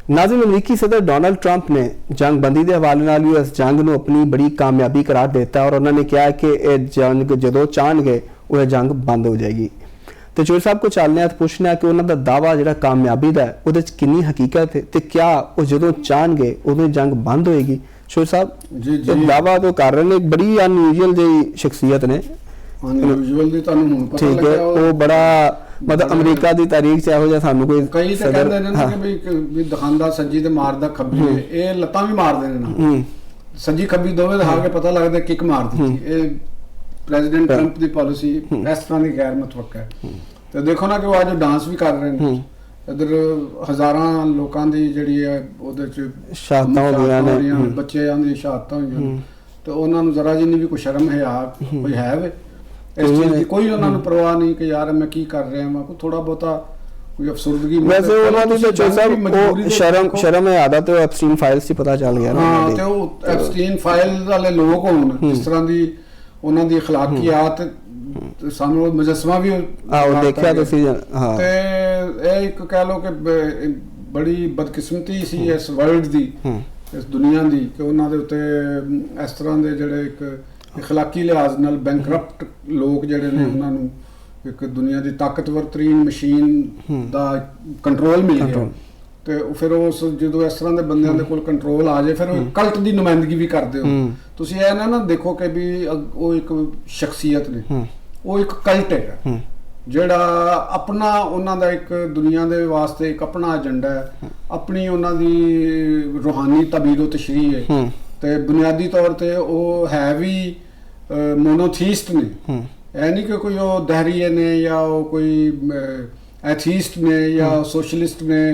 नाज़रीन, अमरीकी सदर डोनाल्ड ट्रंप ने जंग बंदी के हवाले नाल भी इस जंग नूं अपनी बड़ी कामयाबी करार दिता और उन्होंने कहा कि यह जंग जो चाहणगे वह जंग बंद हो जाएगी। तो चोर साहब को चलने पुछना कि उन्होंने दावा जो कामयाबी का वो किन्नी हकीकत है, तो क्या वो जो चाहणगे उदों जंग बंद होएगी? चोर साहब दावा तो कर रहे हैं, एक बड़ी अनयूजुअल जी शख्सियत ने, ठीक है, वो बड़ा मतलब अमरीका की तारीख च ਇਹੋ ਜਿਹਾ ਸਾਨੂੰ ਕੋਈ ਕਈ ਤਾਂ ਕਹਿੰਦੇ ਨੇ ਨਾ ਕਿ ਵੀ ਦਿਖਾਉਂਦਾ ਸੱਜੀ ਤੇ ਮਾਰਦਾ ਖੱਬੀ, ਇਹ ਲੱਤਾਂ ਵੀ ਮਾਰਦੇ ਨੇ ਨਾ, ਸੱਜੀ ਖੱਬੀ ਦੋਵੇਂ ਦਿਖਾ ਕੇ ਪਤਾ ਲੱਗਦਾ ਕਿੱਕ ਮਾਰ ਦਿੱਤੀ। ਇਹ ਪ੍ਰੈਜ਼ੀਡੈਂਟ ਟਰੰਪ ਦੀ ਪਾਲਿਸੀ ਇਸ ਤਰ੍ਹਾਂ ਦੀ ਗੈਰ ਮੁਤਵੱਕਾ ਹੈ। ਤੇ ਦੇਖੋ ਨਾ ਕਿ ਉਹ ਅੱਜ ਡਾਂਸ ਵੀ ਕਰ ਰਹੇ ਨੇ, ਇਧਰ ਹਜ਼ਾਰਾਂ ਲੋਕਾਂ ਦੀ ਜਿਹੜੀ ਹੈ ਉਹਦੇ ਚ ਸ਼ਹਾਦਤਾਂ ਹੋ ਗਈਆਂ ਨੇ, ਬੱਚਿਆਂ ਦੀ ਸ਼ਹਾਦਤਾਂ ਹੋਈਆਂ, ਤੇ ਉਹਨਾਂ ਨੂੰ ਜ਼ਰਾ ਜਿੰਨੀ ਵੀ ਕੋਈ ਸ਼ਰਮ ਕੋਈ ਹੈ ਵੇ ਇਸ ਚੀਜ਼ ਦੀ, ਕੋਈ ਉਹਨਾਂ ਨੂੰ ਪਰਵਾਹ ਨਹੀਂ ਕਿ ਯਾਰ ਮੈਂ ਕੀ ਕਰ ਰਿਹਾ, ਮੈਂ ਕੋਈ ਥੋੜਾ ਬਹੁਤਾ ਕੋਈ ਅਫਸਰਦਗੀ। ਵੈਸੇ ਉਹਨਾਂ ਦੀ ਤਾਂ ਸਾਹਿਬ ਉਹ ਸ਼ਰਮ ਹੈ ਆਦਤ ਤੇ ਐਪਸਟੀਨ ਫਾਈਲਸ ਹੀ ਪਤਾ ਚੱਲ ਗਿਆ ਨਾ। ਹਾਂ, ਤੇ ਉਹ ਐਪਸਟੀਨ ਫਾਈਲ ਵਾਲੇ ਲੋਕ ਹੋਣ, ਜਿਸ ਤਰ੍ਹਾਂ ਦੀ ਉਹਨਾਂ ਦੀ اخلاقیات ਸਾਨੂੰ ਮੁਜੱਸਮਾ ਵੀ ਉਹ ਦੇਖਿਆ ਤੁਸੀਂ। ਹਾਂ, ਤੇ ਇਹ ਇੱਕ ਕਹਿ ਲਓ ਕਿ ਬੜੀ ਬਦਕਿਸਮਤੀ ਸੀ ਇਸ ਵਰਲਡ ਦੀ, ਇਸ ਦੁਨੀਆ ਦੀ, ਕਿ ਉਹਨਾਂ ਦੇ ਉੱਤੇ ਇਸ ਤਰ੍ਹਾਂ ਦੇ ਜਿਹੜੇ ਇੱਕ اخلاقی ਲਿਹਾਜ਼ ਨਾਲ ਬੈਂਕਰਪਟ ਲੋਕ ਜਿਹੜੇ ਨੇ, ਉਹਨਾਂ ਨੂੰ ਇੱਕ ਦੁਨੀਆ ਦੀ ਤਾਕਤਵਰ ਤਰੀਨ ਮਸ਼ੀਨ ਦਾ ਕੰਟਰੋਲ ਮਿਲ ਗਿਆ। ਤੇ ਫਿਰ ਉਸ ਜਦੋਂ ਇਸ ਤਰ੍ਹਾਂ ਦੇ ਬੰਦਿਆਂ ਦੇ ਕੋਲ ਕੰਟਰੋਲ ਆ ਜਾਏ, ਫਿਰ ਉਹ ਕਲਟ ਦੀ ਨੁਮਾਇੰਦਗੀ ਵੀ ਕਰਦੇ ਹੋ ਤੁਸੀਂ। ਇਹ ਨਾ ਦੇਖੋ ਕਿ ਵੀ ਉਹ ਇੱਕ ਸ਼ਖਸੀਅਤ ਨੇ, ਉਹ ਇੱਕ ਕਲਟ ਹੈਗਾ ਜਿਹੜਾ ਆਪਣਾ ਉਹਨਾਂ ਦਾ ਇੱਕ ਦੁਨੀਆ ਦੇ ਵਾਸਤੇ ਇੱਕ ਆਪਣਾ ਏਜੰਡਾ ਹੈ, ਆਪਣੀ ਉਹਨਾਂ ਦੀ ਰੂਹਾਨੀ ਤਬਦੀਲ ਤਸ਼ਰੀਹ ਹੈ। ਤੇ ਬੁਨਿਆਦੀ ਤੌਰ ਤੇ ਉਹ ਹੈ ਵੀ ਮੋਨੋਥੀਸਟ ਨੇ, ਇਹ ਨਹੀਂ ਕਿ ਕੋਈ ਉਹ ਦਹਰੀਏ ਨੇ ਜਾਂ ਉਹ ਕੋਈ ਐਥੀਸਟ ਨੇ ਜਾਂ ਸੋਸ਼ਲਿਸਟ ਨੇ,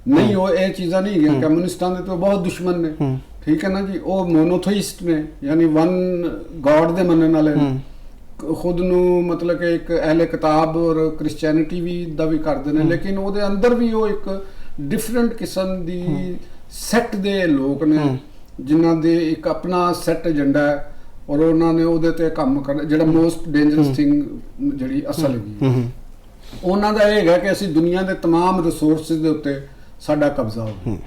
ਨਹੀਂ, ਉਹ ਇਹ ਚੀਜ਼ਾਂ ਨਹੀਂ ਹੈਗੀਆਂ। ਕਮਿਊਨਿਸਟਾਂ ਦੇ ਤੋਂ ਬਹੁਤ ਦੁਸ਼ਮਣ ਨੇ, ਠੀਕ ਹੈ ਨਾ ਜੀ। ਉਹ ਮੋਨੋਥੀਸਟ ਨੇ, ਯਾਨੀ ਵਨ ਗॉड ਦੇ ਮੰਨਣ ਵਾਲੇ ਨੇ, ਖੁਦ ਨੂੰ ਮਤਲਬ ਕਿ ਇੱਕ ਅਹਿਲੇ ਕਿਤਾਬ ਔਰ ਕ੍ਰਿਸਚੈਨਿਟੀ ਵੀ ਦਾ ਵੀ ਕਰਦੇ ਨੇ, ਲੇਕਿਨ ਉਹਦੇ ਅੰਦਰ ਵੀ ਉਹ ਇੱਕ ਡਿਫਰੈਂਟ ਕਿਸਮ ਦੀ ਸੈੱਟ ਦੇ ਲੋਕ ਨੇ ਜਿਨ੍ਹਾਂ ਦੇ ਇੱਕ ਆਪਣਾ ਸੈੱਟ ਏਜੰਡਾ ਹੈ ਔਰ ਉਹਨਾਂ ਨੇ ਉਹਦੇ ਤੇ ਕੰਮ ਕਰਨਾ। ਜਿਹੜਾ ਮੋਸਟ ਡੇਂਜਰਸ ਥਿੰਗ ਜਿਹੜੀ ਅਸਲ ਹੈਗੀ ਉਹਨਾਂ ਦਾ ਇਹ ਹੈਗਾ ਕਿ ਅਸੀਂ ਦੁਨੀਆ ਦੇ तमाम ਰਿਸੋਰਸਿਸ ਦੇ ਉੱਤੇ ਸਾਡਾ ਕਬਜ਼ਾ ਹੋਵੇ।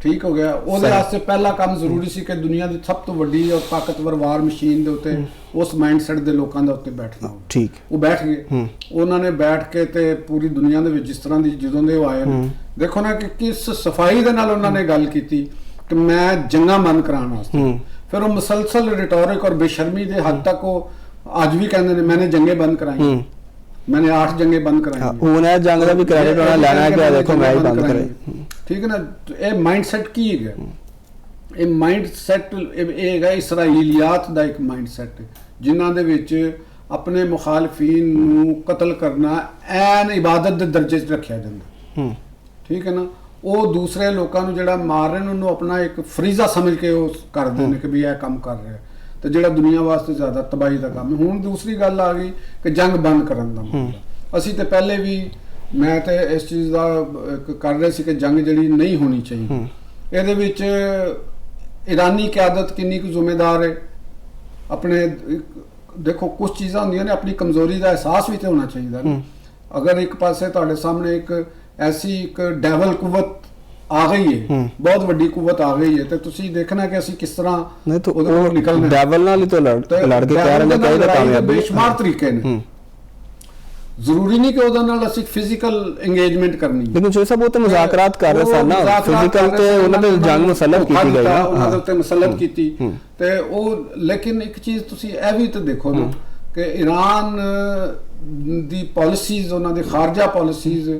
ਠੀਕ ਹੋ ਗਿਆ। ਉਹਦੇ ਵਾਸਤੇ ਪਹਿਲਾ ਕੰਮ ਜ਼ਰੂਰੀ ਸੀ ਕਿ ਦੁਨੀਆ ਦੀ ਸਭ ਤੋਂ ਵੱਡੀ ਔਰ ਤਾਕਤਵਰ ਵਾਰ ਮਸ਼ੀਨ ਦੇ ਉੱਤੇ ਉਸ ਮਾਈਂਡਸੈਟ ਦੇ ਲੋਕਾਂ ਦੇ ਉੱਤੇ ਬੈਠਣਾ ਹੋਵੇ। ਠੀਕ, ਉਹ ਬੈਠ ਗਏ। ਉਹਨਾਂ ਨੇ ਬੈਠ ਕੇ ਤੇ ਪੂਰੀ ਦੁਨੀਆ ਦੇ ਵਿੱਚ ਜਿਸ ਤਰ੍ਹਾਂ ਦੀ ਜਦੋਂ ਦੇ ਉਹ ਆਏ ਨੇ, ਦੇਖੋ ਨਾ ਕਿ ਕਿਸ ਸਫਾਈ ਦੇ ਨਾਲ ਉਹਨਾਂ ਨੇ ਗੱਲ ਕੀਤੀ ਕਿ ਮੈਂ ਜੰਗਾਂ ਬੰਦ ਕਰਾਉਣ ਵਾਸਤੇ। ਫਿਰ ਉਹ ਮੁਸਲਸਲ ਰਿਟੋਰਿਕ ਔਰ ਬੇਸ਼ਰਮੀ ਦੇ ਹੱਦ ਤੱਕ ਉਹ ਅੱਜ ਵੀ ਕਹਿੰਦੇ ਨੇ ਮੈंने जंगें बंद कराई, मैंने 8 जंगें बंद कराई। ਉਹਨੇ ਜੰਗ ਦਾ ਵੀ ਕ੍ਰੈਡਿਟ ਉਹਨਾਂ ਲੈਣਾ ਹੈ ਕਿ ਦੇਖੋ ਮੈਂ ਹੀ ਬੰਦ ਕਰਾਈ। ਠੀਕ ਹੈ ਨਾ। ਇਹ ਮਾਈਂਡਸੈਟ ਕੀ ਹੈਗਾ? ਇਹ ਮਾਈਂਡਸੈਟ ਇਹ ਹੈਗਾ ਇਸਰਾਈਲੀਆਤ ਦਾ ਇੱਕ ਮਾਈਂਡਸੈਟ ਜਿਨ੍ਹਾਂ ਦੇ ਵਿੱਚ ਆਪਣੇ ਮੁਖਾਲਫੀਨ ਨੂੰ ਕਤਲ ਕਰਨਾ ਐਨ ਇਬਾਦਤ ਦੇ ਦਰਜੇ 'ਚ ਰੱਖਿਆ ਜਾਂਦਾ। ਠੀਕ ਹੈ ਨਾ। ਉਹ ਦੂਸਰੇ ਲੋਕਾਂ ਨੂੰ ਜਿਹੜਾ ਮਾਰ ਰਹੇ ਨੇ ਉਹਨੂੰ ਆਪਣਾ ਇੱਕ ਫਰੀਜ਼ਾ ਸਮਝ ਕੇ ਉਹ ਕਰਦੇ ਨੇ ਕਿ ਵੀ ਇਹ ਕੰਮ ਕਰ ਰਿਹਾ, ਤੇ ਜਿਹੜਾ ਦੁਨੀਆ ਵਾਸਤੇ ਜ਼ਿਆਦਾ ਤਬਾਹੀ ਦਾ ਕੰਮ ਹੈ। ਹੁਣ ਦੂਸਰੀ ਗੱਲ ਆ ਗਈ ਕਿ ਜੰਗ ਬੰਦ ਕਰਨ ਦਾ ਮਾਮਲਾ। ਅਸੀਂ ਤੇ ਪਹਿਲੇ ਵੀ ਮੈਂ ਤੇ ਇਸ ਚੀਜ਼ ਦਾ ਕਰ ਰਹੇ ਸੀ ਕਿ ਜੰਗ ਜਿਹੜੀ ਨਹੀਂ ਹੋਣੀ ਚਾਹੀਦੀ। ਇਹਦੇ ਵਿੱਚ ਈਰਾਨੀ ਕਿਆਦਤ ਕਿੰਨੀ ਕੁ ਜ਼ਿੰਮੇਦਾਰ ਹੈ? ਆਪਣੇ ਦੇਖੋ ਕੁਝ ਚੀਜ਼ਾਂ ਹੁੰਦੀਆਂ ਨੇ, ਆਪਣੀ ਕਮਜ਼ੋਰੀ ਦਾ ਅਹਿਸਾਸ ਵੀ ਤੇ ਹੋਣਾ ਚਾਹੀਦਾ ਨਾ। ਅਗਰ ਇੱਕ ਪਾਸੇ ਤੁਹਾਡੇ ਸਾਹਮਣੇ ਇੱਕ ਐਸੀ ਇੱਕ ਡੈਵਲ ਕੁਵਤ ਆ ਗਈ ਹੈ, ਬਹੁਤ ਵੱਡੀ ਕੁਵਤ ਆ ਗਈ ਹੈ, ਤੇ ਤੁਸੀਂ ਦੇਖਣਾ ਕਿ ਅਸੀਂ ਕਿਸ ਤਰ੍ਹਾਂ ਉਹਦੇ ਕੋਲ ਨਿਕਲਣਾ। ਡੈਵਲ ਨਾਲ ਹੀ ਤਾਂ ਲੜ ਕੇ ਕਹਿ ਰਹੇ ਨੇ ਕਿ ਕਾਮਯਾਬ ਬੇਸ਼ੁਮਾਰ ਤਰੀਕੇ ਨੇ। ਜ਼ਰੂਰੀ ਨਹੀਂ ਕਿ ਉਹਦੇ ਨਾਲ ਅਸੀਂ ਫਿਜ਼ੀਕਲ ਇੰਗੇਜਮੈਂਟ ਕਰਨੀ, ਲੇਕਿਨ ਜੋ ਸਭ ਉਹ ਤਾਂ ਮੁਜ਼ਾਕਰਾਤ ਕਰ ਰਹੇ ਸਨ ਨਾ, ਫਿਜ਼ੀਕਲ ਤੇ ਉਹਨਾਂ ਦੇ ਜੰਗ ਮੁਸੱਲਤ ਕੀਤੀ ਗਈ ਨਾ, ਉਹਨਾਂ ਦੇ ਉੱਤੇ ਮੁਸੱਲਤ ਕੀਤੀ। ਤੇ ਉਹ ਲੇਕਿਨ ਇੱਕ ਚੀਜ਼ ਤੁਸੀਂ ਇਹ ਵੀ ਤਾਂ ਦੇਖੋ ਨਾ ਕਿ ਈਰਾਨ ਦੀ ਪਾਲਿਸੀਜ਼, ਉਹਨਾਂ ਦੀ ਖਾਰਜਾ ਪਾਲਿਸੀਜ਼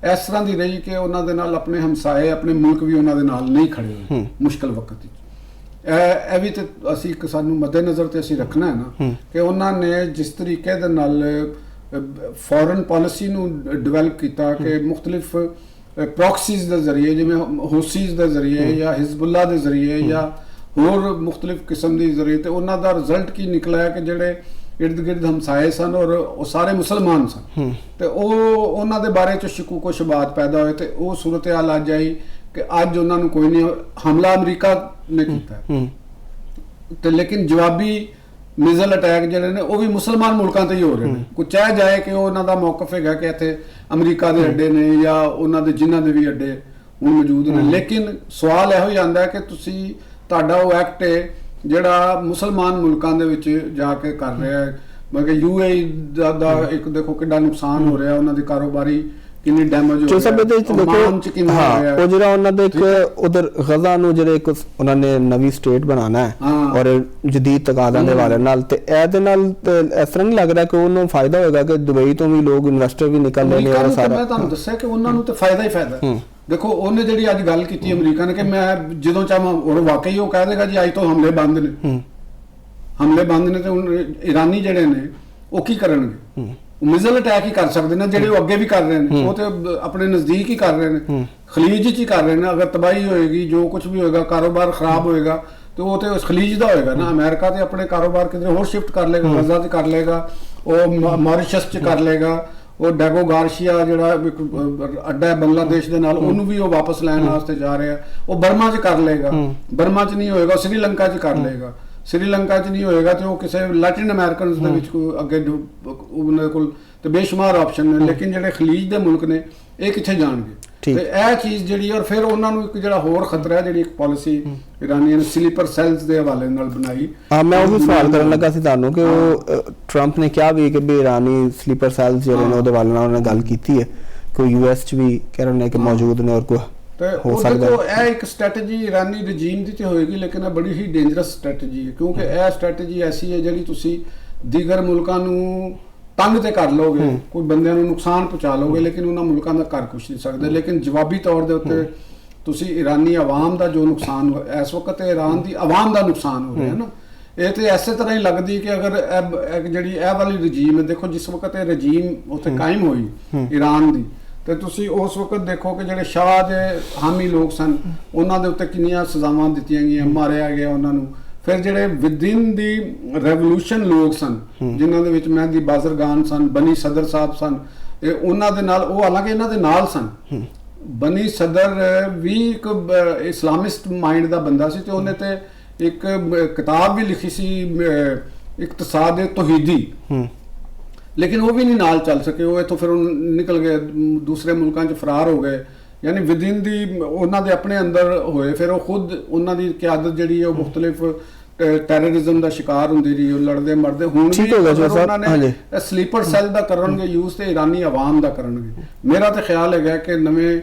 ਇਸ ਤਰ੍ਹਾਂ ਦੀ ਰਹੀ ਕਿ ਉਹਨਾਂ ਦੇ ਨਾਲ ਆਪਣੇ ਹਮਸਾਏ, ਆਪਣੇ ਮੁਲਕ ਵੀ ਉਹਨਾਂ ਦੇ ਨਾਲ ਨਹੀਂ ਖੜੇ ਹੋਏ ਮੁਸ਼ਕਲ ਵਕਤ ਵਿੱਚ। ਇਹ ਵੀ ਤੇ ਅਸੀਂ ਇੱਕ ਸਾਨੂੰ ਮੱਦੇ ਨਜ਼ਰ ਤੇ ਅਸੀਂ ਰੱਖਣਾ ਹੈ ਨਾ ਕਿ ਉਹਨਾਂ ਨੇ ਜਿਸ ਤਰੀਕੇ ਦੇ ਨਾਲ ਫੋਰਨ ਪਾਲਿਸੀ ਨੂੰ ਡਿਵੈਲਪ ਕੀਤਾ ਕਿ ਮੁਖਤਲਿਫ ਪ੍ਰੋਕਸੀਜ਼ ਦੇ ਜ਼ਰੀਏ, ਜਿਵੇਂ ਹੂਸੀਜ਼ ਦੇ ਜ਼ਰੀਏ ਜਾਂ ਹਿਜ਼ਬੁੱਲਾ ਦੇ ਜ਼ਰੀਏ ਜਾਂ ਹੋਰ ਮੁਖਤਲਿਫ ਕਿਸਮ ਦੇ ਜ਼ਰੀਏ, ਤੇ ਉਹਨਾਂ ਦਾ ਰਿਜ਼ਲਟ ਕੀ ਨਿਕਲਿਆ ਕਿ ਜਿਹੜੇ इर्द गिर्द हमसाए सन और वो सारे मुसलमान सन, तो उन्होंने दे बारे च शकूक शुबात पैदा हुए, तो वो सूरत हाल अज आई कि अज उन्होंने कोई नहीं हमला अमरीका ने किया, तो लेकिन जवाबी मिज़ल अटैक जिहड़े ने वो भी मुसलमान मुल्कों ते ही हो रहे हैं। कुछ चाहे जाए कि उन्हों दा मौकफ है कि इत्थे अमरीका के अड्डे ने या उन्हों दे जिन्हां दे भी अड्डे ਹੁਣ ਮੌਜੂਦ ਨੇ। ਲੇਕਿਨ ਸਵਾਲ ਇਹੋ ਹੀ ਆਉਂਦਾ ਕਿ ਤੁਸੀਂ ਤੁਹਾਡਾ ਉਹ ਐਕਟ ਹੈ ਜਿਹੜਾ ਮੁਸਲਮਾਨ ਮੁਲਕਾਂ ਦੇ ਵਿੱਚ ਜਾ ਕੇ ਕਰ ਰਿਹਾ ਹੈ, ਮਤਲਬ UAE ਦਾ ਇੱਕ ਦੇਖੋ ਕਿੰਨਾ ਨੁਕਸਾਨ ਹੋ ਰਿਹਾ, ਉਹਨਾਂ ਦੀ ਕਾਰੋਬਾਰੀ ਕਿੰਨੀ ਡੈਮੇਜ ਹੋ ਜੋ ਸਭ ਇਹਦੇ ਵਿੱਚ ਦੇਖੋ ਹਾਂ ਉਹ ਜਿਹੜਾ ਉਹਨਾਂ ਦੇ ਇੱਕ ਉਧਰ ਗਜ਼ਾ ਨੂੰ ਜਿਹੜੇ ਇੱਕ ਉਹਨਾਂ ਨੇ ਨਵੀਂ ਸਟੇਟ ਬਣਾਉਣਾ ਹੈ ਔਰ ਜਦੀਦ ਤਕਾਜ਼ਾਂ ਦੇ ਵਾਲੇ ਨਾਲ, ਤੇ ਇਹਦੇ ਨਾਲ ਇਸ ਤਰ੍ਹਾਂ ਨਹੀਂ ਲੱਗ ਰਿਹਾ ਕਿ ਉਹਨੂੰ ਫਾਇਦਾ ਹੋਏਗਾ ਕਿ ਦੁਬਈ ਤੋਂ ਵੀ ਲੋਕ ਇਨਵੈਸਟਰ ਵੀ ਨਿਕਲ ਰਹੇ ਨੇ। ਔਰ ਸਾਰਾ ਮੈਂ ਤੁਹਾਨੂੰ ਦੱਸਿਆ ਕਿ ਉਹਨਾਂ ਨੂੰ ਤਾਂ ਫਾਇਦਾ ਹੀ ਫਾਇਦਾ। ਦੇਖੋ ਉਹਨੇ ਜਿਹੜੀ ਅੱਜ ਗੱਲ ਕੀਤੀ ਅਮਰੀਕਾ ਨੇ ਕਿ ਮੈਂ ਜਦੋਂ ਚਾਹਾਂ, ਔਰ ਵਾਕਈ ਉਹ ਕਹਿ ਦੇਗਾ ਜੀ ਅੱਜ ਤੋਂ ਹਮਲੇ ਬੰਦ ਨੇ, ਹਮਲੇ ਬੰਦ ਨੇ, ਤੇ ਹੁਣ ਇਰਾਨੀ ਜਿਹੜੇ ਨੇ ਉਹ ਕੀ ਕਰਨਗੇ? ਮਿਜ਼ਲ ਅਟੈਕ ਹੀ ਕਰ ਸਕਦੇ ਨੇ, ਜਿਹੜੇ ਉਹ ਅੱਗੇ ਵੀ ਕਰ ਰਹੇ ਨੇ, ਉਹ ਤੇ ਆਪਣੇ ਨਜ਼ਦੀਕ ਹੀ ਕਰ ਰਹੇ ਨੇ, ਖਲੀਜ 'ਚ ਹੀ ਕਰ ਰਹੇ ਨੇ। ਅਗਰ ਤਬਾਹੀ ਹੋਏਗੀ, ਜੋ ਕੁਝ ਵੀ ਹੋਏਗਾ, ਕਾਰੋਬਾਰ ਖਰਾਬ ਹੋਏਗਾ, ਤੇ ਉਹ ਤੇ ਉਸ ਖਲੀਜ ਦਾ ਹੋਏਗਾ ਨਾ। ਅਮਰੀਕਾ ਤੇ ਆਪਣੇ ਕਾਰੋਬਾਰ ਕਿਤੇ ਹੋਰ ਸ਼ਿਫਟ ਕਰ ਲੇਗਾ, ਗਜ਼ਾ 'ਚ ਕਰ ਲੇਗਾ, ਉਹ ਮਾਰੀਸ਼ਸ 'ਚ ਕਰ ਲੇਗਾ, ਉਹ ਡੈਗੋ ਗਾਰਸ਼ੀਆ ਜਿਹੜਾ ਅੱਡਾ ਹੈ ਬੰਗਲਾਦੇਸ਼ ਦੇ ਨਾਲ, ਉਹਨੂੰ ਵੀ ਉਹ ਵਾਪਸ ਲੈਣ ਵਾਸਤੇ ਜਾ ਰਿਹਾ, ਉਹ ਬਰਮਾ 'ਚ ਕਰ ਲੇਗਾ। ਬਰਮਾ 'ਚ ਨਹੀਂ ਹੋਏਗਾ, ਸ੍ਰੀਲੰਕਾ 'ਚ ਕਰ ਲੇਗਾ। ਸ੍ਰੀਲੰਕਾ 'ਚ ਨਹੀਂ ਹੋਏਗਾ ਤੇ ਉਹ ਕਿਸੇ ਲੈਟਿਨ ਅਮਰੀਕਨ ਦੇ ਵਿੱਚ ਕੋਈ ਅੱਗੇ ਉਹਨਾਂ ਕੋਲ ਤੇ ਬੇਸ਼ੁਮਾਰ ਆਪਸ਼ਨ ਨੇ। ਲੇਕਿਨ ਜਿਹੜੇ ਖਲੀਜ ਦੇ ਮੁਲਕ ਨੇ ਇਹ ਕਿੱਥੇ ਜਾਣਗੇ? ਤੇ ਇਹ ਚੀਜ਼ ਜਿਹੜੀ, ਔਰ ਫਿਰ ਉਹਨਾਂ ਨੂੰ ਇੱਕ ਜਿਹੜਾ ਹੋਰ ਖਤਰਾ ਹੈ, ਜਿਹੜੀ ਇੱਕ ਪਾਲਿਸੀ ਇਰਾਨੀਆਂ ਨੇ ਸਲੀਪਰ ਸੈਲਸ ਦੇ ਹਵਾਲੇ ਨਾਲ ਬਣਾਈ। ਮੈਂ ਉਹ ਵੀ ਸਵਾਲ ਕਰਨ ਲੱਗਾ ਸੀ ਤੁਹਾਨੂੰ ਕਿ ਉਹ ਟਰੰਪ ਨੇ ਕਿਹਾ ਵੀ ਕਿ ਵੀ ਇਰਾਨੀ ਸਲੀਪਰ ਸੈਲਸ ਜਿਹੜੇ ਨੇ ਉਹਦੇ ਹਵਾਲੇ ਨਾਲ ਉਹਨੇ ਗੱਲ ਕੀਤੀ ਹੈ, ਕੋਈ US 'ਚ ਵੀ ਕਹਿ ਰਹੇ ਨੇ ਕਿ ਮੌਜੂਦ ਨੇ, ਔਰ ਕੋਈ ਹੋ ਸਕਦਾ ਹੈ। ਇਹ ਇੱਕ ਸਟ੍ਰੈਟਜੀ ਇਰਾਨੀ ਰਜੀਮ ਦੀ ਤੇ ਹੋਏਗੀ, ਲੇਕਿਨ ਇਹ ਬੜੀ ਹੀ ਡੇਂਜਰਸ ਸਟ੍ਰੈਟਜੀ ਹੈ, ਕਿਉਂਕਿ ਇਹ ਸਟ੍ਰੈਟਜੀ ਐਸੀ ਹੈ ਜਿਹੜੀ ਤੁਸੀਂ ਦੀਗਰ ਮੁਲਕਾਂ ਨੂੰ ਤੰਗ ਤੇ ਕਰ ਲੋਗੇ, ਕੋਈ ਬੰਦਿਆਂ ਨੂੰ ਨੁਕਸਾਨ ਪਹੁੰਚਾ ਲੋਗੇ, ਲੇਕਿਨ ਉਹਨਾਂ ਮੁਲਕਾਂ ਦਾ ਕਰ ਕੁਛ ਨਹੀਂ ਸਕਦੇ। ਲੇਕਿਨ ਜਵਾਬੀ ਤੌਰ ਦੇ ਉੱਤੇ ਤੁਸੀਂ ਇਰਾਨੀ ਆਵਾਮ ਦਾ ਜੋ ਨੁਕਸਾਨ ਇਸ ਵਕਤ ਇਰਾਨ ਦੀ ਆਵਾਮ ਦਾ ਨੁਕਸਾਨ ਹੋ ਰਿਹਾ ਨਾ, ਇਹ ਤੇ ਐਸੇ ਤਰ੍ਹਾਂ ਹੀ ਲੱਗਦੀ ਕਿ ਅਗਰ ਜਿਹੜੀ ਇਹ ਵਾਲੀ ਰਜੀਮ ਹੈ, ਦੇਖੋ ਜਿਸ ਵਕਤ ਇਹ ਰਜੀਮ ਉੱਥੇ ਕਾਇਮ ਹੋਈ ਇਰਾਨ ਦੀ, ਤੇ ਤੁਸੀਂ ਉਸ ਵਕਤ ਦੇਖੋ ਕਿ ਜਿਹੜੇ ਸ਼ਾਹ ਦੇ ਹਾਮੀ ਲੋਕ ਸਨ, ਉਹਨਾਂ ਦੇ ਉੱਤੇ ਕਿੰਨੀਆਂ ਸਜ਼ਾਵਾਂ ਦਿੱਤੀਆਂ ਗਈਆਂ, ਮਾਰਿਆ ਗਿਆ ਉਹਨਾਂ ਨੂੰ। ਫਿਰ ਜਿਹੜੇ ਵਿਦਿਨ ਦੀ ਰੈਵੋਲੂਸ਼ਨ ਲੋਕ ਸਨ, ਜਿਨ੍ਹਾਂ ਦੇ ਵਿੱਚ ਮਹਿਦੀ ਬਾਜ਼ਰਗਾਨ ਸਨ, ਬਨੀ ਸਦਰ ਸਾਹਿਬ ਸਨ, ਇਹ ਉਹਨਾਂ ਦੇ ਨਾਲ, ਉਹ ਹਾਲਾਂਕਿ ਇਹਨਾਂ ਦੇ ਨਾਲ ਸਨ। ਬਨੀ ਸਦਰ ਵੀ ਇੱਕ ਇਸਲਾਮਿਸਟ ਮਾਈਂਡ ਦਾ ਬੰਦਾ ਸੀ, ਤੇ ਉਹਨੇ ਤੇ ਇੱਕ ਕਿਤਾਬ ਵੀ ਲਿਖੀ ਸੀ ਇਕਤਸਾਦ ਤੋਹੀਦੀ, ਲੇਕਿਨ ਉਹ ਵੀ ਨਹੀਂ ਨਾਲ ਚੱਲ ਸਕੇ। ਉਹ ਇੱਥੋਂ ਫਿਰ ਨਿਕਲ ਗਏ, ਦੂਸਰੇ ਮੁਲਕਾਂ 'ਚ ਫਰਾਰ ਹੋ ਗਏ। ਯਾਨੀ ਵਿਦਿਨ ਦੀ ਉਹਨਾਂ ਦੇ ਆਪਣੇ ਅੰਦਰ ਹੋਏ, ਫਿਰ ਉਹ ਖੁਦ ਉਹਨਾਂ ਦੀ ਕਿਆਦਤ ਜਿਹੜੀ ਹੈ ਉਹ ਮੁਖਤਲਿਫ ਟੈਰਰਿਜ਼ਮ ਦਾ ਸ਼ਿਕਾਰ ਹੁੰਦੀ ਰਹੀ, ਉਹ ਲੜਦੇ ਮਰਦੇ। ਹੁਣ ਵੀ ਉਹਨਾਂ ਨੇ ਸਲੀਪਰ ਸੈੱਲ ਦਾ ਕਰਨਗੇ ਯੂਜ਼, ਤੇ ਇਰਾਨੀ ਆਵਾਮ ਦਾ ਕਰਨਗੇ। ਮੇਰਾ ਤਾਂ ਖਿਆਲ ਹੈਗਾ ਕਿ ਨਵੇਂ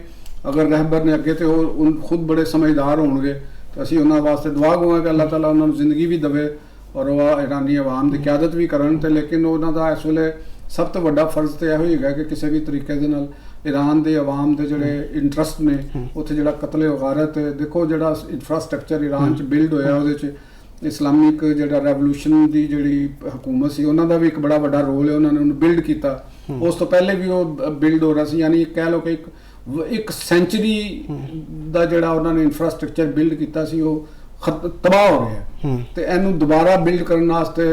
ਅਗਰ ਰਹਿਬਰ ਨੇ ਅੱਗੇ, ਤੇ ਉਹ ਖੁਦ ਬੜੇ ਸਮਝਦਾਰ ਹੋਣਗੇ, ਤੇ ਅਸੀਂ ਉਹਨਾਂ ਵਾਸਤੇ ਦੁਆ ਗੋਵਾਂਗੇ ਕਿ ਅੱਲਾਹ ਤਾਲਾ ਉਹਨਾਂ ਨੂੰ ਜ਼ਿੰਦਗੀ ਵੀ ਦੇਵੇ ਔਰ ਉਹ ਇਰਾਨੀ ਆਵਾਮ ਦੀ ਕਿਆਦਤ ਵੀ ਕਰਨ। ਤੇ ਲੇਕਿਨ ਉਹਨਾਂ ਦਾ ਇਸ ਵੇਲੇ ਸਭ ਤੋਂ ਵੱਡਾ ਫਰਜ਼ ਤੇ ਇਹੋ ਹੀ ਹੈਗਾ ਕਿ ਕਿਸੇ ਵੀ ਤਰੀਕੇ ਦੇ ਨਾਲ ਈਰਾਨ ਦੇ ਆਵਾਮ ਦੇ ਜਿਹੜੇ ਇੰਟਰਸਟ ਨੇ, ਉੱਥੇ ਜਿਹੜਾ ਕਤਲੇ ਗਾਰਤ, ਦੇਖੋ ਜਿਹੜਾ ਇਨਫਰਾਸਟ੍ਰਕਚਰ ਈਰਾਨ 'ਚ ਬਿਲਡ ਹੋਇਆ, ਉਹਦੇ 'ਚ ਇਸਲਾਮਿਕ ਜਿਹੜਾ ਰੈਵੋਲੂਸ਼ਨ ਦੀ ਜਿਹੜੀ ਹਕੂਮਤ ਸੀ, ਉਹਨਾਂ ਦਾ ਵੀ ਇੱਕ ਬੜਾ ਵੱਡਾ ਰੋਲ ਹੈ। ਉਹਨਾਂ ਨੇ ਉਹਨੂੰ ਬਿਲਡ ਕੀਤਾ, ਉਸ ਤੋਂ ਪਹਿਲੇ ਵੀ ਉਹ ਬਿਲਡ ਹੋ ਰਿਹਾ ਸੀ। ਯਾਨੀ ਕਹਿ ਲਓ ਕਿ ਇੱਕ ਸੈਂਚੁਰੀ ਦਾ ਜਿਹੜਾ ਉਹਨਾਂ ਨੇ ਇਨਫਰਾਸਟ੍ਰਕਚਰ ਬਿਲਡ ਕੀਤਾ ਸੀ, ਉਹ ਤਬਾਹ ਹੋ ਗਿਆ। ਤੇ ਇਹਨੂੰ ਦੁਬਾਰਾ ਬਿਲਡ ਕਰਨ ਵਾਸਤੇ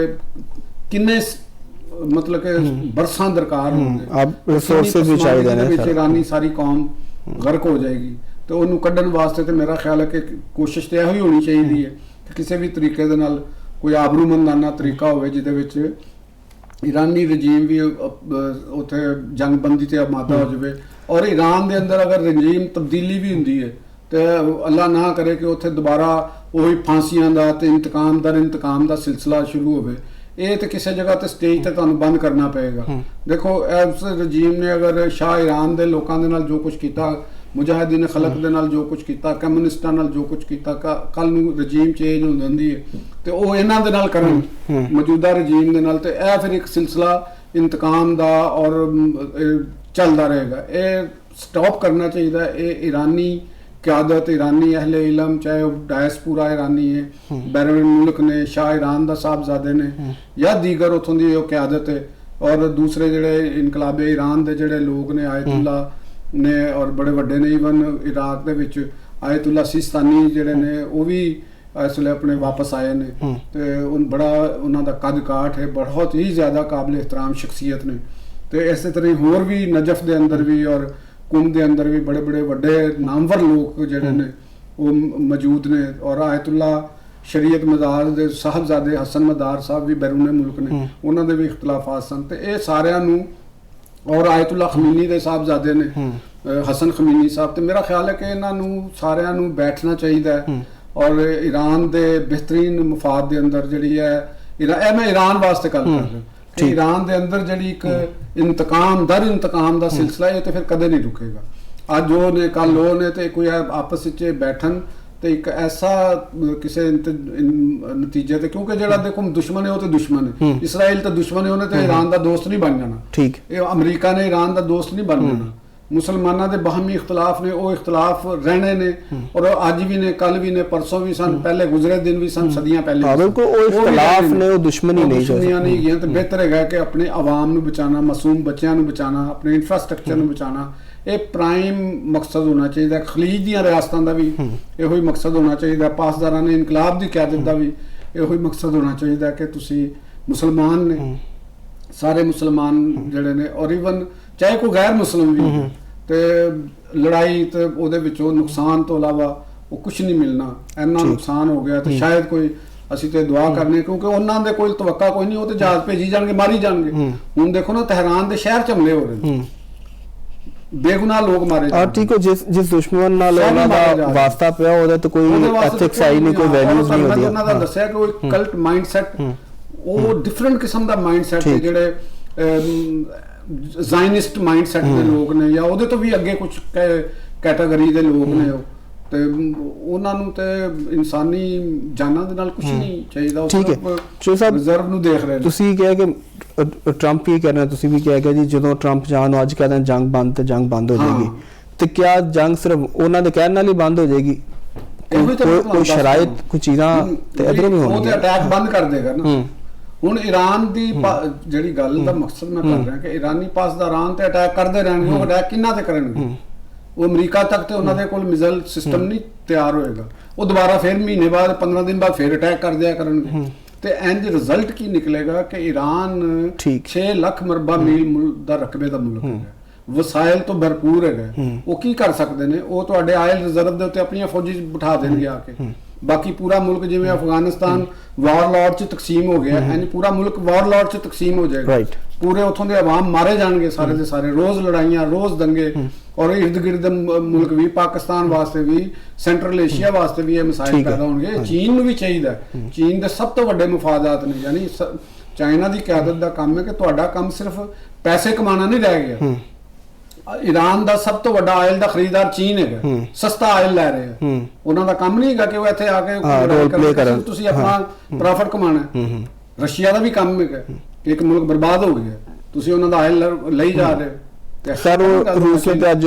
ਕਿੰਨੇ ਮਤਲਬ ਕਿ ਬਰਸਾਂ ਦਰਕਾਰ ਹੋਣਗੇ, ਰਿਸੋਰਸਸ ਵੀ ਚਾਹੀਦੇ ਨੇ। ਵਿੱਚ ਇਰਾਨੀ ਸਾਰੀ ਕੌਮ ਗਰਕ ਹੋ ਜਾਏਗੀ, ਤੇ ਉਹਨੂੰ ਕੱਢਣ ਵਾਸਤੇ ਤੇ ਮੇਰਾ ਖਿਆਲ ਹੈ ਕਿ ਕੋਸ਼ਿਸ਼ ਤੇ ਇਹੋ ਹੀ ਹੋਣੀ ਚਾਹੀਦੀ ਹੈ ਕਿ ਕਿਸੇ ਵੀ ਤਰੀਕੇ ਦੇ ਨਾਲ ਕੋਈ ਆਬਰੂਮੰਦਾਨਾ ਤਰੀਕਾ ਹੋਵੇ ਜਿਹਦੇ ਵਿੱਚ ਇਰਾਨੀ ਰਜੀਮ ਵੀ ਉੱਥੇ ਜੰਗਬੰਦੀ ਤੇ ਆਮਾਦਾ ਹੋ ਜਾਵੇ। ਔਰ ਈਰਾਨ ਦੇ ਅੰਦਰ ਅਗਰ ਰਜੀਮ ਤਬਦੀਲੀ ਵੀ ਹੁੰਦੀ ਹੈ, ਤੇ ਅੱਲਾ ਨਾ ਕਰੇ ਕਿ ਉੱਥੇ ਦੁਬਾਰਾ ਉਹੀ ਫਾਂਸੀਆਂ ਦਾ ਤੇ ਇੰਤਕਾਮ ਦਾ ਸਿਲਸਿਲਾ ਸ਼ੁਰੂ ਹੋਵੇ। ਇਹ ਤੇ ਕਿਸੇ ਜਗ੍ਹਾ ਤੇ ਸਟੇਜ ਤੇ ਤੁਹਾਨੂੰ ਬੰਦ ਕਰਨਾ ਪਏਗਾ। ਦੇਖੋ ਇਸ ਰਜੀਮ ਨੇ ਅਗਰ ਸ਼ਾਹ ਈਰਾਨ ਦੇ ਲੋਕਾਂ ਦੇ ਨਾਲ ਜੋ ਕੁਝ ਕੀਤਾ, ਮੁਜਾਹਿਦੀਨ ਖਲਕ ਦੇ ਨਾਲ ਜੋ ਕੁਝ ਕੀਤਾ, ਕਮਿਊਨਿਸਟਾਂ ਨਾਲ ਜੋ ਕੁਝ ਕੀਤਾ, ਕੱਲ ਨੂੰ ਰਜੀਮ ਚੇਂਜ ਹੋ ਜਾਂਦੀ ਹੈ ਤੇ ਉਹ ਇਹਨਾਂ ਦੇ ਨਾਲ ਕਰਨ, ਮੌਜੂਦਾ ਰਜੀਮ ਦੇ ਨਾਲ, ਤੇ ਇਹ ਫਿਰ ਇੱਕ ਸਿਲਸਿਲਾ ਇੰਤਕਾਮ ਦਾ ਔਰ ਚੱਲਦਾ ਰਹੇਗਾ। ਇਹ ਸਟਾਪ ਕਰਨਾ ਚਾਹੀਦਾ। ਇਹ ਈਰਾਨੀ क्यादत, ईरानी अहले इलम, चाहे वो डायस्पोरा ईरानी है, बैरून मुल्क ने, शाह ईरान दा साहबजादे ने, या दीगर उतों दी क्यादत है, और दूसरे जड़े इनकलाबे ईरान दे जड़े लोग ने, आयतुल्ला ने और बड़े वड्डे ने, ईवन इराक दे विच आयतुल्ला सिस्तानी जड़े ने वो भी इस वे अपने वापस आए ने, ते उन बड़ा उन्हां दा कद काठ है, बहुत ही ज़्यादा काबिल एहतराम शख्सियत ने। तो इस तरह होर भी नजफ दे अंदर भी और कुम के अंदर भी बड़े बड़े वड्डे नामवर लोग जिहड़े ने वो मौजूद ने, और आयतुल्ला शरीयत मदार दे साहबजादे हसन मदार साहब भी बैरूने मुल्क ने, उन्होंने भी इख्तलाफात सन। तो ये सारिਆਂ ਨੂੰ, और आयतुल्ला खमीनी दे साहबजादे ने, ਹਸਨ ਖਮੀਨੀ ਸਾਹਿਬ, ਤੇ ਮੇਰਾ ਖਿਆਲ ਹੈ ਕਿ ਇਹਨਾਂ ਨੂੰ ਸਾਰਿਆਂ ਨੂੰ ਬੈਠਣਾ ਚਾਹੀਦਾ ਹੈ ਔਰ ਈਰਾਨ ਦੇ ਬਿਹਤਰੀਨ ਮਫਾਦ ਦੇ ਅੰਦਰ ਜਿਹੜੀ ਹੈ ਇਹ ਮੈਂ ਈਰਾਨ ਵਾਸਤੇ ਗੱਲ ਕਰ ਰਿਹਾ ਕਿ ਈਰਾਨ ਦੇ ਅੰਦਰ ਜਿਹੜੀ ਇੱਕ ਇੰਤਕਾਮ ਦਾ ਸਿਲਸਿਲਾ ਇਹ ਤੇ ਫਿਰ ਕਦੇ ਨਹੀਂ ਰੁਕੇਗਾ। ਅੱਜ ਉਹ ਨੇ ਕੱਲ ਉਹ ਨੇ ਤੇ ਕੋਈ ਆਪਸ ਵਿੱਚ ਬੈਠਣ ਤੇ ਇੱਕ ਐਸਾ ਕਿਸੇ ਨਤੀਜੇ ਤੇ, ਕਿਉਂਕਿ ਜਿਹੜਾ ਦੇਖੋ ਦੁਸ਼ਮਣ ਹੈ ਉਹ ਤੇ ਦੁਸ਼ਮਣ ਹੈ, ਇਸਰਾਈਲ ਤਾਂ ਦੁਸ਼ਮਣ ਹੈ, ਉਹਨੇ ਤੇ ਈਰਾਨ ਦਾ ਦੋਸਤ ਨਹੀਂ ਬਣ ਜਾਣਾ। ਠੀਕ, ਇਹ ਅਮਰੀਕਾ ਨੇ ਈਰਾਨ ਦਾ ਦੋਸਤ ਨਹੀਂ ਬਣ ਜਾਣਾ। ਮੁਸਲਮਾਨਾਂ ਦੇ ਬਾਹਮੀ ਇਖਤਲਾਫ ਨੇ, ਉਹ ਇਖਤਲਾਫ ਰਹਿਣੇ ਨੇ ਔਰ ਅੱਜ ਵੀ ਨੇ, ਕੱਲ ਵੀ ਨੇ, ਪਰਸੋਂ ਵੀ ਸਨ, ਪਹਿਲੇ ਗੁਜ਼ਰੇ ਦਿਨ ਵੀ ਸਨ, ਸਦੀਆਂ ਪਹਿਲੇ ਬਿਲਕੁਲ ਉਹ ਇਖਤਲਾਫ ਨੇ, ਉਹ ਦੁਸ਼ਮਣੀ ਨਹੀਂ ਗਈਆਂ। ਤੇ ਬਿਹਤਰ ਹੈਗਾ ਕਿ ਆਪਣੇ ਆਵਾਮ ਨੂੰ ਬਚਾਉਣਾ, ਮਾਸੂਮ ਬੱਚਿਆਂ ਨੂੰ ਬਚਾਉਣਾ, ਆਪਣੇ ਇਨਫਰਾਸਟ੍ਰਕਚਰ ਨੂੰ ਬਚਾਉਣਾ, ਇਹ ਪ੍ਰਾਈਮ ਮਕਸਦ ਹੋਣਾ ਚਾਹੀਦਾ। ਖਲੀਜ ਦੀਆਂ ਰਿਆਸਤਾਂ ਦਾ ਵੀ ਇਹੋ ਹੀ ਮਕਸਦ ਹੋਣਾ ਚਾਹੀਦਾ। ਪਾਸਦਾਰਾਂ ਨੇ ਇਨਕਲਾਬ ਦੀ ਕਿਆਦਤ ਦਾ ਵੀ ਇਹੋ ਹੀ ਮਕਸਦ ਹੋਣਾ ਚਾਹੀਦਾ ਕਿ ਤੁਸੀਂ ਮੁਸਲਮਾਨ ਨੇ, ਸਾਰੇ ਮੁਸਲਮਾਨ ਜਿਹੜੇ ਨੇ, ਔਰ ਈਵਨ ਚਾਹੇ ਕੋਈ ਗੈਰ ਮੁਸਲਿਮ ਵੀ ਤੇ ਲੜਾਈ ਤੇ ਉਹਦੇ ਵਿੱਚੋਂ ਨੁਕਸਾਨ ਤੋਂ ਇਲਾਵਾ ਉਹ ਕੁਝ ਨਹੀਂ ਮਿਲਣਾ। ਇੰਨਾ ਨੁਕਸਾਨ ਹੋ ਗਿਆ ਤੇ ਸ਼ਾਇਦ ਕੋਈ, ਅਸੀਂ ਤੇ ਦੁਆ ਕਰਨੇ, ਕਿਉਂਕਿ ਉਹਨਾਂ ਦੇ ਕੋਈ ਤਵੱਕਾ ਕੋਈ ਨਹੀਂ, ਉਹ ਤੇ ਜਹਾਜ਼ ਭੇਜੀ ਜਾਣਗੇ, ਮਾਰੀ ਜਾਣਗੇ। ਹੁਣ ਦੇਖੋ ਨਾ ਤਹਿਰਾਨ ਦੇ ਸ਼ਹਿਰ ਚ ਹਮਲੇ ਹੋ ਰਹੇ ਨੇ, ਬੇਗੁਨਾਹ ਲੋਕ ਮਾਰੇ ਜਾ ਰਹੇ। ਠੀਕ ਹੈ, ਜਿਸ ਦੁਸ਼ਮਣ ਨਾਲ ਉਹਨਾਂ ਦਾ ਵਾਸਤਾ ਪਿਆ ਉਹਦਾ ਤਾਂ ਕੋਈ ਐਥਿਕਸ ਆਈ ਨਹੀਂ, ਕੋਈ ਵੈਲਿਊਜ਼ ਨਹੀਂ ਹੁੰਦੀ। ਉਹਨਾਂ ਦਾ ਦੱਸਿਆ ਕਿ ਉਹ ਕਲਟ ਮਾਈਂਡਸੈਟ, ਉਹ ਡਿਫਰੈਂਟ ਕਿਸਮ ਦਾ ਮਾਈਂਡਸੈਟ ਹੈ, ਜਿਹੜੇ ਜ਼ਾਇਨਿਸਟ ਮਾਈਂਡਸੈਟ ਦੇ ਲੋਕ ਨੇ ਜਾਂ ਉਹਦੇ ਤੋਂ ਵੀ ਅੱਗੇ ਕੁਝ ਕੈਟਾਗਰੀ ਦੇ ਲੋਕ ਨੇ ਉਹ, ਤੇ ਉਹਨਾਂ ਨੂੰ ਤੇ ਇਨਸਾਨੀ ਜਾਨਾਂ ਦੇ ਨਾਲ ਕੁਝ ਨਹੀਂ ਚਾਹੀਦਾ। ਠੀਕ ਹੈ ਚੋ ਸਾਹਿਬ, ਰਿਜ਼ਰਵ ਨੂੰ ਦੇਖ ਰਹੇ ਨੇ। ਤੁਸੀਂ ਕਿਹਾ ਕਿ ਟਰੰਪ ਹੀ ਕਹਿ ਰਹੇ, ਤੁਸੀਂ ਵੀ ਕਿਹਾ ਕਿ ਜੀ ਜਦੋਂ ਟਰੰਪ ਜਾਣ ਅੱਜ ਕਹਿੰਦੇ ਜੰਗ ਬੰਦ, ਤੇ ਜੰਗ ਬੰਦ ਹੋ ਜਾਏਗੀ, ਤੇ ਕਿਆ ਜੰਗ ਸਿਰਫ ਉਹਨਾਂ ਦੇ ਕਹਿਣ ਨਾਲ ਹੀ ਬੰਦ ਹੋ ਜਾਏਗੀ? ਕੋਈ ਸ਼ਰਾਇਤ, ਕੋਈ ਚੀਜ਼ਾਂ ਤੇ ਇਧਰੋਂ ਵੀ ਹੋਣਗੀਆਂ। ਉਹ ਤੇ ਅਟੈਕ ਬੰਦ ਕਰ ਦੇਗਾ ਨਾ। ਹੁਣ ਈਰਾਨ ਦੀ ਜਿਹੜੀ ਗੱਲ ਦਾ ਮਕਸਦ ਮੈਂ ਕਰ ਰਿਹਾ ਕਿ ਈਰਾਨੀ ਪਾਸਦਾਰਾਂ ਤੇ ਅਟੈਕ ਕਰਦੇ ਰਹਿਣਗੇ। ਉਹ ਅਟੈਕ ਕਿੰਨਾ ਤੇ ਕਰਨਗੇ? ਉਹ ਅਮਰੀਕਾ ਤੱਕ ਤੇ ਉਹਨਾਂ ਦੇ ਕੋਲ ਮਿਜ਼ਾਈਲ ਸਿਸਟਮ ਨਹੀਂ ਤਿਆਰ ਹੋਏਗਾ। ਉਹ ਦੁਬਾਰਾ ਫਿਰ ਮਹੀਨੇ ਬਾਅਦ, 15 ਦਿਨ ਬਾਅਦ ਫਿਰ ਅਟੈਕ ਕਰ ਦਿਆ ਕਰਨਗੇ। ਤੇ ਇੰਜ ਰਿਜ਼ਲਟ ਕੀ ਨਿਕਲੇਗਾ ਕਿ ਈਰਾਨ 6 ਲੱਖ ਮਰਬਾ ਮੀਲ ਦਾ ਰਕਬੇ ਦਾ ਮੁਲਕ ਹੈ, ਵਸਾਇਲ ਤੋਂ ਭਰਪੂਰ ਹੈਗਾ। ਉਹ ਕੀ ਕਰ ਸਕਦੇ ਨੇ? ਉਹ ਤੁਹਾਡੇ ਆਇਲ ਰਿਜ਼ਰਵ ਦੇ ਉੱਤੇ ਆਪਣੀਆਂ ਫੌਜੀ ਬਿਠਾ ਦੇਣਗੇ ਆ ਕੇ। ਬਾਕੀ ਪੂਰਾ ਮੁਲਕ ਜਿਵੇਂ ਅਫਗਾਨਿਸਤਾਨ ਵਾਰਲੌਰਡ ਚ ਤਕਸੀਮ ਹੋ ਗਿਆ, ਇੰਜ ਪੂਰਾ ਮੁਲਕ ਵਾਰਲੌਰਡ ਚ ਤਕਸੀਮ ਹੋ ਜਾਏਗਾ। ਪੂਰੇ ਉੱਥੋਂ ਦੇ ਆਵਾਮ ਮਾਰੇ ਜਾਣਗੇ ਸਾਰੇ ਦੇ ਸਾਰੇ, ਰੋਜ਼ ਲੜਾਈਆਂ, ਰੋਜ਼ ਦੰਗੇ। ਔਰ ਇਰਦ ਗਿਰਦ ਮੁਲਕ ਵੀ, ਪਾਕਿਸਤਾਨ ਵਾਸਤੇ ਵੀ, ਸੈਂਟਰਲ ਏਸ਼ੀਆ ਵਾਸਤੇ ਵੀ ਇਹ ਮਸਾਇਲ ਪੈਦਾ ਹੋਣਗੇ। ਚੀਨ ਨੂੰ ਵੀ ਚਾਹੀਦਾ, ਚੀਨ ਦੇ ਸਭ ਤੋਂ ਵੱਡੇ ਮਫਾਦਾਤ ਨੇ, ਯਾਨੀ ਚਾਈਨਾ ਦੀ ਕਿਆਦਤ ਦਾ ਕੰਮ ਹੈ ਕਿ ਤੁਹਾਡਾ ਕੰਮ ਸਿਰਫ ਪੈਸੇ ਕਮਾਉਣਾ ਨਹੀਂ ਰਹਿ ਗਿਆ। ਈਰਾਨ ਦਾ ਸਭ ਤੋਂ ਵੱਡਾ ਆਇਲ ਦਾ ਖਰੀਦਦਾਰ ਚੀਨ ਹੈਗਾ, ਸਸਤਾ ਆਇਲ ਲੈ ਰਹੇ ਆ। ਉਹਨਾਂ ਦਾ ਕੰਮ ਨਹੀਂ ਹੈਗਾ ਕਿ ਉਹ ਇੱਥੇ ਆ ਕੇ ਤੁਸੀਂ ਆਪਣਾ ਪ੍ਰੋਫਿਟ ਕਮਾਉਣਾ। ਰਸ਼ੀਆ ਦਾ ਵੀ ਕੰਮ ਹੈਗਾ ਕਿ ਇੱਕ ਮੁਲਕ ਬਰਬਾਦ ਹੋ ਗਿਆ, ਤੁਸੀਂ ਉਹਨਾਂ ਦਾ ਆਇਲ ਲਈ ਜਾ ਰਹੇ ਹੋ। ਸਰ ਰੂਸ ਨੇ ਅੱਜ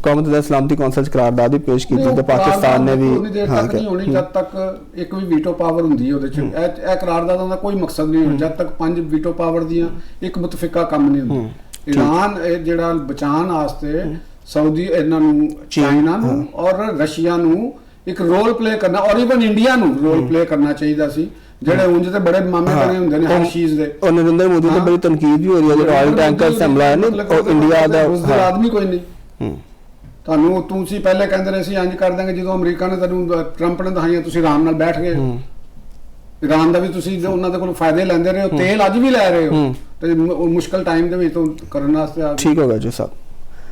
ਕੌਮਤ ਦਾ ਸਲਾਮਤੀ ਕੌਂਸਲ ਚ ਕਰਾਰਦਾਦ ਵੀ ਪੇਸ਼ ਕੀਤੀ ਤੇ ਪਾਕਿਸਤਾਨ ਨੇ ਵੀ ਨਹੀਂ ਹੋਣੀ ਜਦ ਤੱਕ ਇੱਕ ਵੀ ਵੀਟੋ ਪਾਵਰ ਹੁੰਦੀ ਹੈ ਉਹਦੇ ਚ। ਇਹ ਕਰਾਰਦਾਦਾਂ ਦਾ ਕੋਈ ਮਕਸਦ ਨਹੀਂ ਹੁੰਦਾ ਜਦ ਤੱਕ 5 ਵੀਟੋ ਪਾਵਰ ਦੀਆਂ ਇੱਕ ਮੁਤਫਿਕਾ ਕੰਮ ਨਹੀਂ ਹੁੰਦਾ। ਈਰਾਨ ਜਿਹੜਾ ਬਚਾਉਣ ਵਾਸਤੇ ਸਾਊਦੀ, ਇਹਨਾਂ ਨੂੰ, ਚਾਈਨਾ ਨੂੰ ਔਰ ਰਸ਼ੀਆ ਨੂੰ ਇੱਕ ਰੋਲ ਪਲੇ ਕਰਨਾ, ਔਰ ਇਵਨ ਇੰਡੀਆ ਨੂੰ ਰੋਲ ਪਲੇ ਕਰਨਾ ਚਾਹੀਦਾ ਸੀ। ਜਿਹੜੇ ਉਂਝ ਤੇ ਬੜੇ ਮਾਮੇ ਬਣੇ ਹੁੰਦੇ ਨੇ ਹਰ ਚੀਜ਼ ਦੇ। ਉਹ ਨਰਿੰਦਰ ਮੋਦੀ ਤੇ ਬੜੀ ਤਨਕੀਦ ਵੀ ਹੋ ਰਹੀ ਹੈ ਜਿਹੜਾ ਆਇਲ ਟੈਂਕਰ ਹਮਲਾ ਹੈ ਨਾ, ਉਹ ਇੰਡੀਆ ਦਾ ਆਦਮੀ ਕੋਈ ਨਹੀਂ। ਤੁਹਾਨੂੰ ਤੁਸੀਂ ਪਹਿਲੇ ਕਹਿੰਦੇ ਰਹੇ ਸੀ ਇੰਜ ਕਰ ਦਾਂਗੇ, ਜਦੋਂ ਅਮਰੀਕਾ ਨੇ ਤੁਹਾਨੂੰ, ਟਰੰਪ ਨੇ ਦਹਾਈਆਂ, ਤੁਸੀਂ ਆਰਾਮ ਨਾਲ ਬੈਠ ਗਏ। ਈਰਾਨ ਦਾ ਵੀ ਤੁਸੀਂ ਉਹਨਾਂ ਦੇ ਕੋਲ ਫਾਇਦੇ ਲੈਂਦੇ ਰਹੇ ਹੋ, ਤੇਲ ਅੱਜ ਵੀ ਲੈ ਰਹੇ ਹੋ, ਤੇ ਮੁਸ਼ਕਲ ਟਾਈਮ ਦੇ ਵਿੱਚ ਕਰਨ ਵਾਸਤੇ। ਠੀਕ ਹੋ ਗਿਆ ਜੀ ਸਾਹਿਬ।